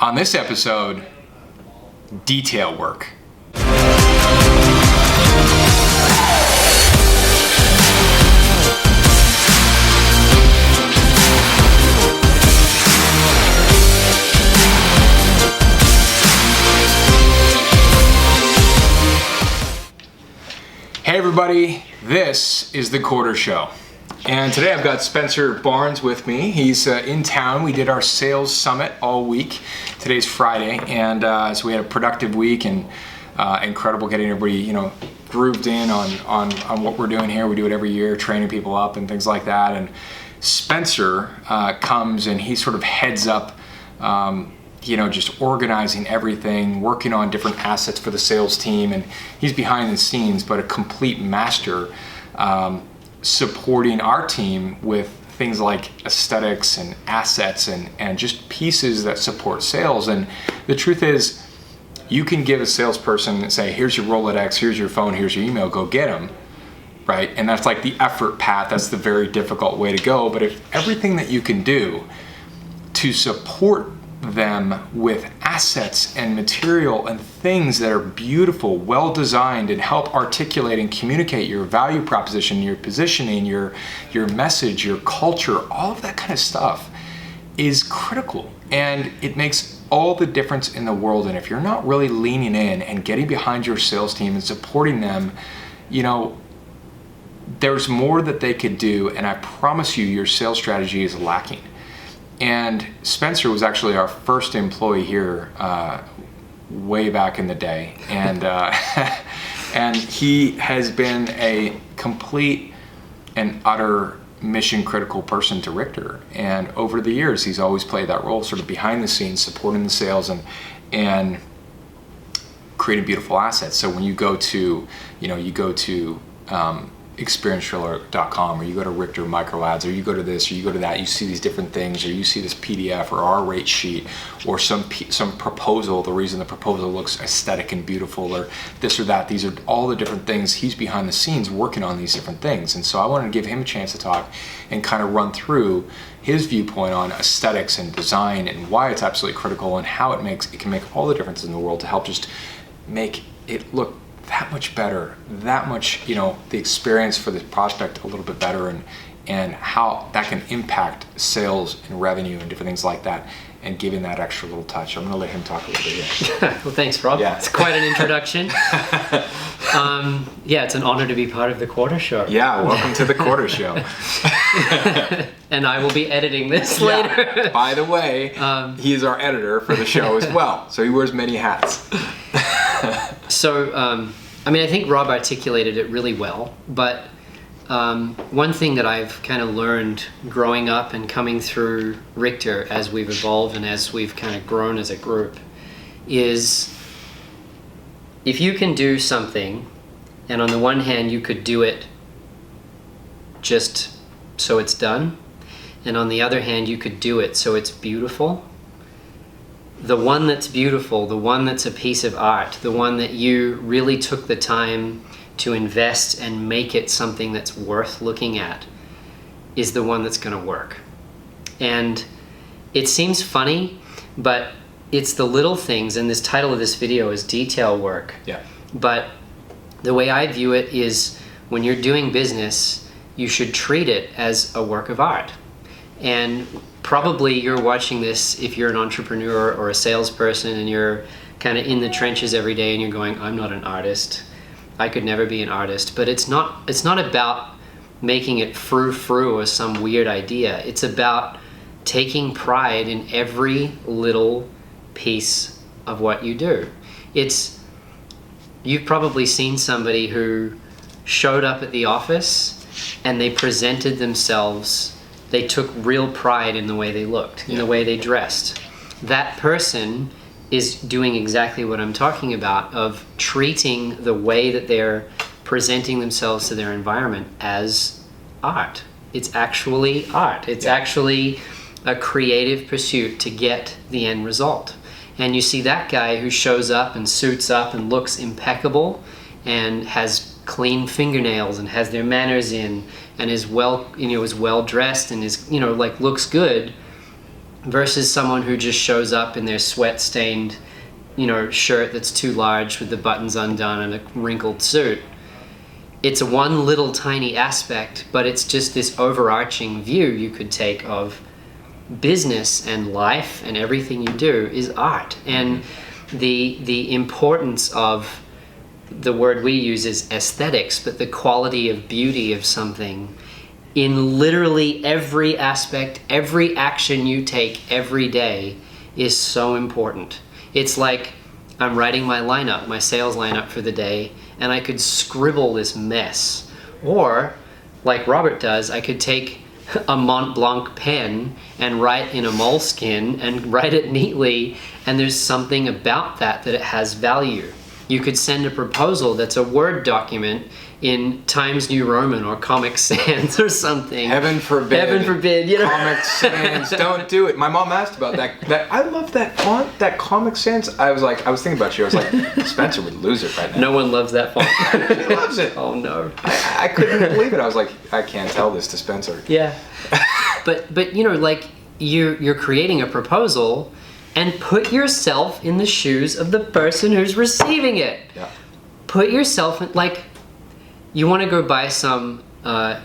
On this episode, detail work. Hey everybody, this is The Quarter Show. And today I've got Spencer Barnes with me. He's in town. We did our sales summit all week. Today's Friday, and so we had a productive week and incredible getting everybody, grooved in on what we're doing here. We do it every year, training people up and things like that. And Spencer comes and he sort of heads up, just organizing everything, working on different assets for the sales team, and he's behind the scenes, but a complete master. Supporting our team with things like aesthetics and assets and just pieces that support sales. And the truth is, you can give a salesperson and say, here's your Rolodex, here's your phone, here's your email, go get them, right? And that's like the effort path, that's the very difficult way to go. But if everything that you can do to support them with assets and material and things that are beautiful, well designed, and help articulate and communicate your value proposition, your positioning, your message, your culture, all of that kind of stuff is critical, and it makes all the difference in the world. And if you're not really leaning in and getting behind your sales team and supporting them, there's more that they could do, and I promise you your sales strategy is lacking. And Spencer was actually our first employee here way back in the day, and and he has been a complete and utter mission critical person to Richter. And over the years, he's always played that role, sort of behind the scenes, supporting the sales and creating beautiful assets. So when you go to experiencetrailer.com, or you go to Richter Micro Ads, or you go to this, or you go to that, you see these different things, or you see this PDF or our rate sheet, or some proposal, the reason the proposal looks aesthetic and beautiful, or this or that. These are all the different things. He's behind the scenes working on these different things. And so I wanted to give him a chance to talk and kind of run through his viewpoint on aesthetics and design and why it's absolutely critical, and how it can make all the difference in the world to help just make it look that much better, that much, the experience for the prospect a little bit better, and how that can impact sales and revenue and different things like that, and giving that extra little touch. I'm going to let him talk a little bit here. Well, thanks, Rob. Yeah. It's quite an introduction. It's an honor to be part of the Quarter Show. Yeah, welcome to the Quarter Show. And I will be editing this later. By the way, he is our editor for the show as well, so he wears many hats. So, I think Rob articulated it really well, but one thing that I've kind of learned growing up and coming through Richter as we've evolved and as we've kind of grown as a group is, if you can do something, and on the one hand you could do it just so it's done, and on the other hand you could do it so it's beautiful, the one that's beautiful, the one that's a piece of art, the one that you really took the time to invest and make it something that's worth looking at, is the one that's going to work. And it seems funny, but it's the little things, and this title of this video is Detail Work. Yeah. But the way I view it is, when you're doing business, you should treat it as a work of art. And probably you're watching this if you're an entrepreneur or a salesperson, and you're kind of in the trenches every day and you're going, I'm not an artist. I could never be an artist. But it's not about making it frou-frou or some weird idea. It's about taking pride in every little piece of what you do. You've probably seen somebody who showed up at the office and they presented themselves. They took real pride in the way they looked, in the way they dressed. That person is doing exactly what I'm talking about, of treating the way that they're presenting themselves to their environment as art. It's actually art. It's actually a creative pursuit to get the end result. And you see that guy who shows up and suits up and looks impeccable and has clean fingernails and has their manners in and is well dressed and is, looks good. versus someone who just shows up in their sweat-stained, shirt that's too large with the buttons undone and a wrinkled suit. It's one little tiny aspect, but it's just this overarching view you could take of business and life, and everything you do is art. And the importance of the word we use is aesthetics, but the quality of beauty of something in literally every aspect, every action you take every day is so important. It's like I'm writing my sales lineup for the day, and I could scribble this mess. Or, like Robert does, I could take a Mont Blanc pen and write in a moleskin and write it neatly, and there's something about that it has value. You could send a proposal that's a Word document in Times New Roman or Comic Sans or something. Heaven forbid. Heaven forbid, Comic Sans, don't do it. My mom asked about that. I love that font, that Comic Sans. I was thinking about you. I was like, Spencer would lose it right now. No one loves that font. He loves it. Oh no. I couldn't believe it. I was like, I can't tell this to Spencer. Yeah. But like you're creating a proposal, and put yourself in the shoes of the person who's receiving it. Yeah. Put yourself in, like, you want to go buy some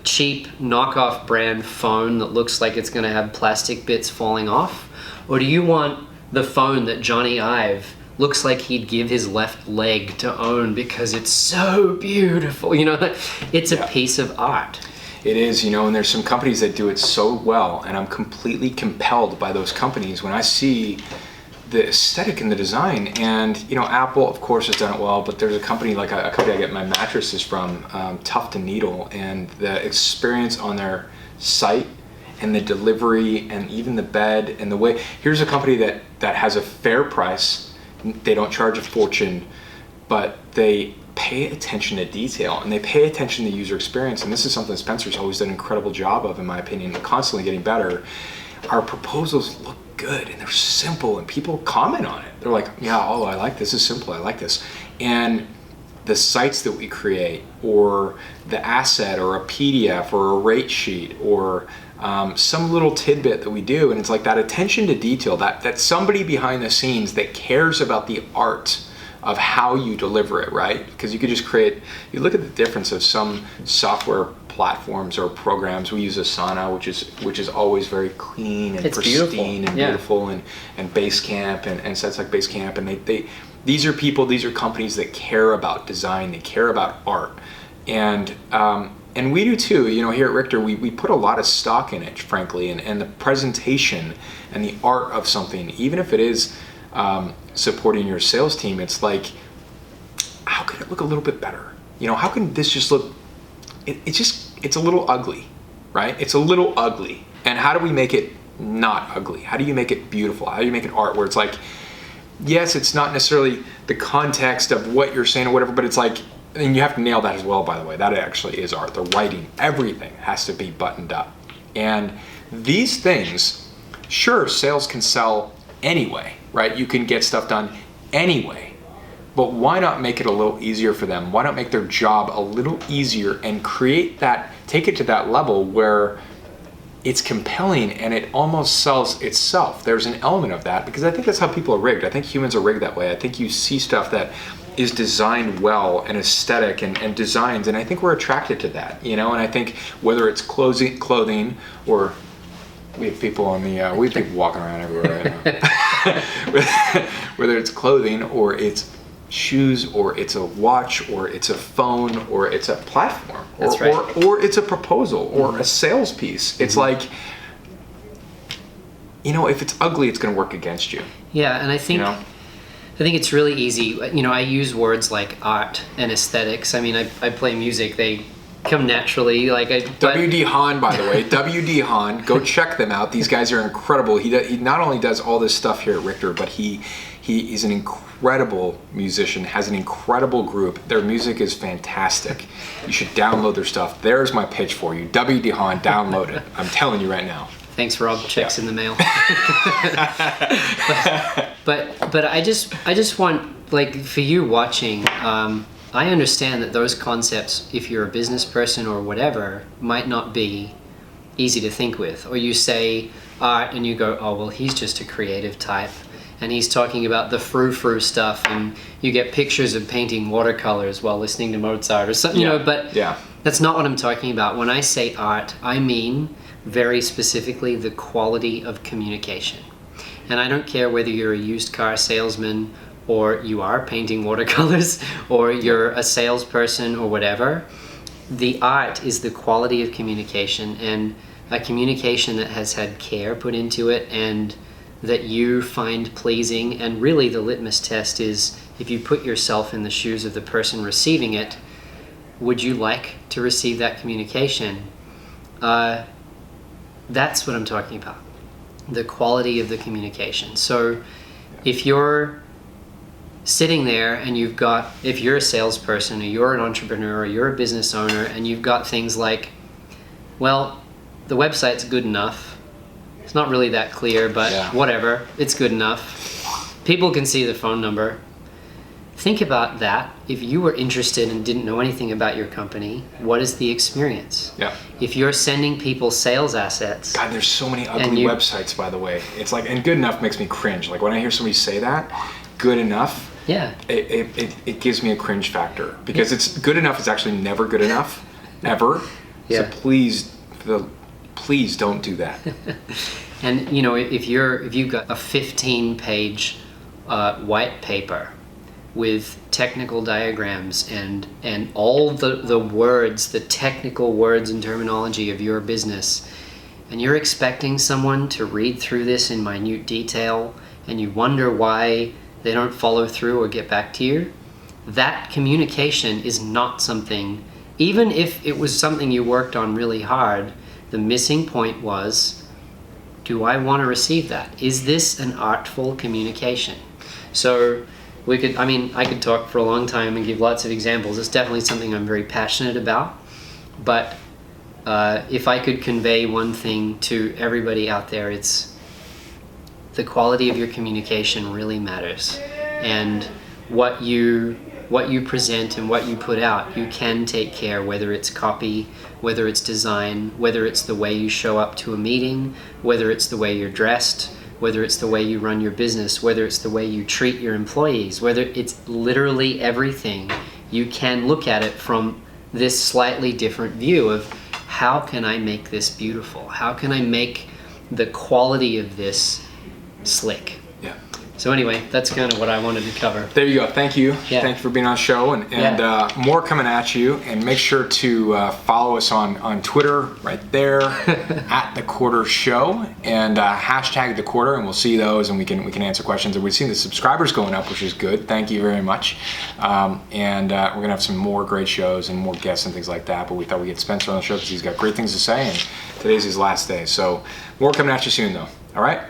cheap knockoff brand phone that looks like it's going to have plastic bits falling off? Or do you want the phone that Johnny Ive looks like he'd give his left leg to own because it's so beautiful? It's a piece of art. It is, and there's some companies that do it so well, and I'm completely compelled by those companies when I see the aesthetic and the design. And Apple, of course, has done it well, but there's a company like a company I get my mattresses from, Tuft & Needle, and the experience on their site and the delivery and even the bed and the way. Here's a company that has a fair price. They don't charge a fortune, but they pay attention to detail, and they pay attention to user experience. And this is something Spencer's always done an incredible job of, in my opinion, and constantly getting better. Our proposals look good, and they're simple, and people comment on it. They're like, yeah, I like this. This is simple. I like this. And the sites that we create, or the asset, or a PDF, or a rate sheet, or some little tidbit that we do, and it's like that attention to detail, that somebody behind the scenes that cares about the art of how you deliver it, right? Because you could just you look at the difference of some software platforms or programs. We use Asana, which is always very clean and pristine and beautiful, and Basecamp and sites like Basecamp, and these are companies that care about design, they care about art, and we do too. Here at Richter, we put a lot of stock in it, frankly, and the presentation and the art of something, even if it is supporting your sales team. It's like, how could it look a little bit better? How can this just look, it's a little ugly, right? It's a little ugly. And how do we make it not ugly? How do you make it beautiful? How do you make it art where it's like, yes, it's not necessarily the context of what you're saying or whatever, but it's like, and you have to nail that as well, by the way. That actually is art. The writing, everything has to be buttoned up. And these things, sure, sales can sell anyway, right? You can get stuff done anyway, but why not make it a little easier for them? Why not make their job a little easier and take it to that level where it's compelling and it almost sells itself? There's an element of that, because I think that's how people are rigged. I think humans are rigged that way. I think you see stuff that is designed well and aesthetic and designs, and I think we're attracted to that, and I think whether it's clothing or we have people we have people walking around everywhere right now. Whether it's clothing or it's shoes or it's a watch or it's a phone or it's a platform or it's a proposal or a sales piece. It's like, if it's ugly, it's going to work against you. Yeah, and I think it's really easy. I use words like art and aesthetics. I mean, I play music. They come naturally. W.D. Hahn, by the way. W.D. Hahn. Go check them out. These guys are incredible. He not only does all this stuff here at Richter, but he is an incredible musician, has an incredible group. Their music is fantastic. You should download their stuff. There's my pitch for you. W.D. Hahn, download it. I'm telling you right now. Thanks, Rob. Checks in the mail. but I just want, for you watching, I understand that those concepts, if you're a business person or whatever, might not be easy to think with. Or you say art and you go, oh, well, he's just a creative type. And he's talking about the frou-frou stuff, and you get pictures of painting watercolors while listening to Mozart or something, you know, but that's not what I'm talking about. When I say art, I mean very specifically the quality of communication. And I don't care whether you're a used car salesman or you are painting watercolors or you're a salesperson or whatever. The art is the quality of communication, and a communication that has had care put into it and that you find pleasing. And really the litmus test is, if you put yourself in the shoes of the person receiving it, would you like to receive that communication? That's what I'm talking about, the quality of the communication. So if you're sitting there and if you're a salesperson or you're an entrepreneur or you're a business owner and you've got things like, well, the website's good enough. It's not really that clear, but whatever, it's good enough. People can see the phone number. Think about that. If you were interested and didn't know anything about your company, what is the experience? Yeah. If you're sending people sales assets. God, there's so many ugly websites, by the way. It's like, and good enough makes me cringe. Like when I hear somebody say that, good enough, it gives me a cringe factor, because it's good enough is actually never good enough, ever. So please don't do that. And you know, if you've got a 15-page white paper with technical diagrams and all the words, the technical words and terminology of your business, and you're expecting someone to read through this in minute detail, and you wonder why they don't follow through or get back to you, that communication is not something, even if it was something you worked on really hard, the missing point was, do I want to receive that? Is this an artful communication? So I could talk for a long time and give lots of examples. It's definitely something I'm very passionate about. But if I could convey one thing to everybody out there, it's the quality of your communication really matters. And what you present and what you put out, you can take care, whether it's copy, whether it's design, whether it's the way you show up to a meeting, whether it's the way you're dressed, whether it's the way you run your business, whether it's the way you treat your employees, whether it's literally everything. You can look at it from this slightly different view of, how can I make this beautiful? How can I make the quality of this slick? Yeah. So anyway, that's kind of what I wanted to cover. There you go. Thank you. Yeah. Thank you for being on the show, and more coming at you. And make sure to follow us on Twitter right there at The Quarter Show, and hashtag The Quarter, and we'll see those, and we can answer questions. And we've seen the subscribers going up, which is good. Thank you very much. And we're gonna have some more great shows and more guests and things like that. But we thought we'd get Spencer on the show because he's got great things to say, and today's his last day. So more coming at you soon, though. All right.